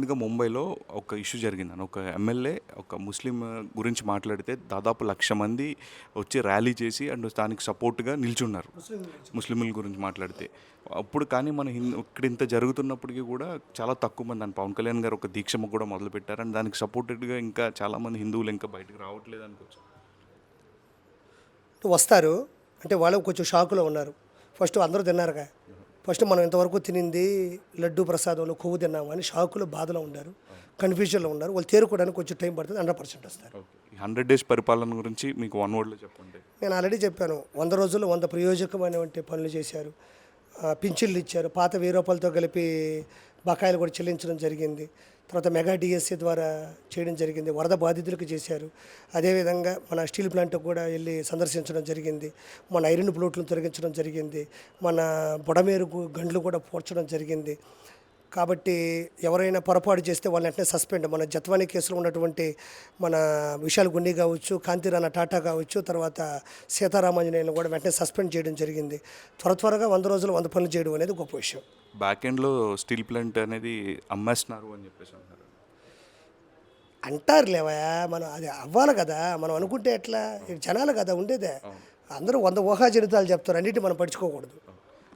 రీసెంట్గా ముంబైలో ఒక ఇష్యూ జరిగిందని ఒక ఎమ్మెల్యే ఒక ముస్లిం గురించి మాట్లాడితే దాదాపు 1,00,000 మంది వచ్చి ర్యాలీ చేసి అండ్ దానికి సపోర్ట్గా నిల్చున్నారు ముస్లింల గురించి మాట్లాడితే. అప్పుడు కానీ మన ఇక్కడ ఇంత జరుగుతున్నప్పటికీ కూడా చాలా తక్కువ మంది అని పవన్ కళ్యాణ్ గారు ఒక దీక్ష కూడా మొదలుపెట్టారు అండ్ దానికి సపోర్టెడ్గా ఇంకా చాలామంది హిందువులు ఇంకా బయటకు రావట్లేదు అనుకోవచ్చు. వస్తారు అంటే వాళ్ళు కొంచెం షాకులో ఉన్నారు. ఫస్ట్ అందరూ తిన్నారుగా, ఫస్ట్ మనం ఇంతవరకు తినింది లడ్డు ప్రసాదంలో కొవ్వు తిన్నాము అని షాకులో బాధలో ఉన్నారు, కన్ఫ్యూజన్లో ఉన్నారు. వాళ్ళు తేరుకోవడానికి కొంచెం టైం పడుతుంది. 100% వస్తారు. 100 డేస్ పరిపాలన గురించి మీకు 1 వర్డ్లో చెప్పండి. నేను ఆల్రెడీ చెప్పాను, 100 రోజుల్లో 100 ప్రయోజకమైనటువంటి పనులు చేశారు. పింఛన్లు ఇచ్చారు, పాత 1000 రూపాయలతో కలిపి బకాయిలు కూడా చెల్లించడం జరిగింది. తర్వాత మెగా డిఎస్సి ద్వారా చేయడం జరిగింది. వరద బాధితులకు చేశారు. అదేవిధంగా మన స్టీల్ ప్లాంట్ కూడా వెళ్ళి సందర్శించడం జరిగింది. మన ఐరన్ ప్లోట్లను తొలగించడం జరిగింది. మన బుడమేరు గండ్లు కూడా పోర్చడం జరిగింది. కాబట్టి ఎవరైనా పొరపాటు చేస్తే వాళ్ళని వెంటనే సస్పెండ్. మన జత్వానీ కేసులో ఉన్నటువంటి మన విశాల్ గుండి కావచ్చు, కాంతిరాణ టాటా కావచ్చు, తర్వాత సీతారామాంజనేయులను కూడా వెంటనే సస్పెండ్ చేయడం జరిగింది. త్వరగా 100 రోజులు 100 పనులు చేయడం అనేది గొప్ప విషయం. బ్యాక్ ఎండ్లో స్టీల్ ప్లాంట్ అనేది అమ్మేస్తున్నారు అని చెప్పేసి అంటారు. అంటారు లేవా, మనం అది అవ్వాలి కదా, మనం అనుకుంటే ఎట్లా, జనాలు కదా ఉండేదే. అందరూ 100 ఊహాజనితాలు చెప్తారు, అన్నిటి మనం పడుచుకోకూడదు.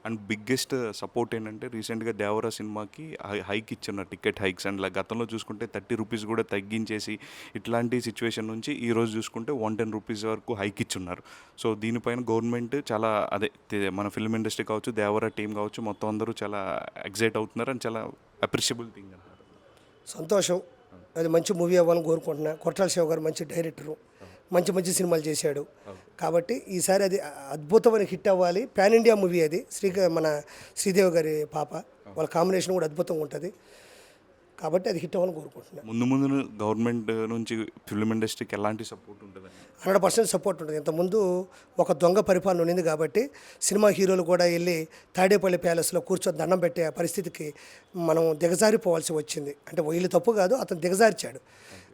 అండ్ బిగ్గెస్ట్ సపోర్ట్ ఏంటంటే రీసెంట్గా దేవరా సినిమాకి హైక్ ఇచ్చిన టికెట్ హైక్స్ అండ్ గతంలో చూసుకుంటే 30 రూపీస్ కూడా తగ్గించేసి ఇట్లాంటి సిచ్యువేషన్ నుంచి ఈరోజు చూసుకుంటే 110 రూపీస్ వరకు హైక్ ఇచ్చున్నారు. సో దీనిపైన గవర్నమెంట్ చాలా మన ఫిల్మ్ ఇండస్ట్రీ కావచ్చు, దేవరా టీం కావచ్చు, మొత్తం అందరూ చాలా ఎగ్జైట్ అవుతున్నారు అండ్ చాలా అప్రిషియబుల్ థింగ్ అన్నారు. సంతోషం, అది మంచి మూవీ అవ్వాలని కోరుకుంటున్నా. కొట్టాల శివ గారు మంచి డైరెక్టరు, మంచి సినిమాలు చేశాడు. కాబట్టి ఈసారి అది అద్భుతమైన హిట్ అవ్వాలి. పాన్ ఇండియా మూవీ అది. మన శ్రీదేవి గారి పాప, వాళ్ళ కాంబినేషన్ కూడా అద్భుతంగా ఉంటుంది. కాబట్టి అది హిట్ అవ్వాలని కోరుకుంటున్నాను. ముందు గవర్నమెంట్ నుంచి ఫిల్మ్ ఇండస్ట్రీకి ఎలాంటి సపోర్ట్ ఉంటుంది? 100% సపోర్ట్ ఉంటుంది. ఇంతకుముందు ఒక దొంగ పరిపాలన ఉండింది కాబట్టి సినిమా హీరోలు కూడా వెళ్ళి తాడేపల్లి ప్యాలెస్లో కూర్చొని దండం పెట్టే పరిస్థితికి మనం దిగజారిపోవాల్సి వచ్చింది. అంటే వీళ్ళు తప్పు కాదు, అతను దిగజార్చాడు.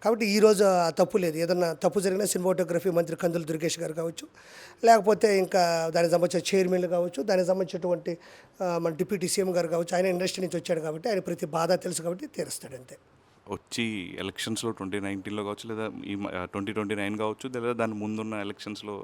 కాబట్టి ఈరోజు ఆ తప్పు లేదు. ఏదన్నా తప్పు జరిగినా సినిమాటోగ్రఫీ మంత్రి కందుల దుర్గేష్ గారు కావచ్చు, లేకపోతే ఇంకా దానికి సంబంధించిన చైర్మన్లు కావచ్చు, దానికి సంబంధించినటువంటి మన డిప్యూటీ సీఎం గారు కావచ్చు, ఆయన ఇండస్ట్రీ నుంచి వచ్చాడు కాబట్టి ఆయన ప్రతి బాధ తెలుసు కాబట్టి తీరుస్తాడు అంతే. వచ్చి ఎలక్షన్స్లో 2019లో కావచ్చు, లేదా ఈ 2029 కావచ్చు, లేదా దాని ముందున్న ఎలక్షన్స్లో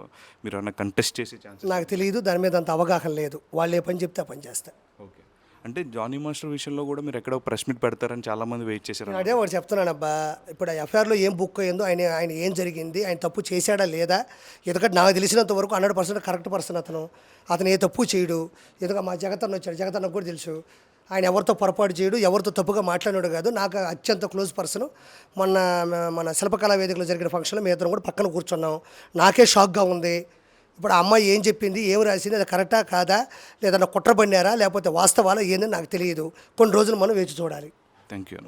మీరు ఏమైనా కంటెస్ట్ చేసే ఛాన్స్? నాకు తెలియదు, దాని మీద అంత అవగాహన లేదు. వాళ్ళు ఏ పని చెప్తే ఆ పని చేస్తా. ఓకే. అంటే జానీ మాస్టర్ విషయంలో కూడా మీరు ఎక్కడో ప్రెస్ మీట్ పెడతారని చాలామంది వెయిట్ చేశారు. అదే వాడు చెప్తున్నాను అబ్బా, ఇప్పుడు ఆ ఎఫ్ఐఆర్లో ఏం బుక్ అయ్యిందో, ఆయన ఏం జరిగింది, ఆయన తప్పు చేశాడా లేదా, ఎందుకంటే నాకు తెలిసినంత వరకు 100% కరెక్ట్ పర్సన్ అతను ఏ తప్పు చేయడు. ఎందుకంటే మా జగతన్న వచ్చాడు, జగతన్నకు కూడా తెలుసు ఆయన ఎవరితో పొరపాటు చేయడు, ఎవరితో తప్పుగా మాట్లాడాడు కాదు. నాకు అత్యంత క్లోజ్ పర్సన్. మన శిల్పకళా వేదికలో జరిగిన ఫంక్షన్లో మీ ఇద్దరం కూడా పక్కన కూర్చున్నాం. నాకే షాక్గా ఉంది. ఇప్పుడు ఆ అమ్మాయి ఏం చెప్పింది, ఏం రాసింది, అది కరెక్టా కాదా, లేదా కుట్రబడినారా లేకపోతే వాస్తవాలా ఏందని నాకు తెలియదు. కొన్ని రోజులు మనం వేచి చూడాలి. Thank you.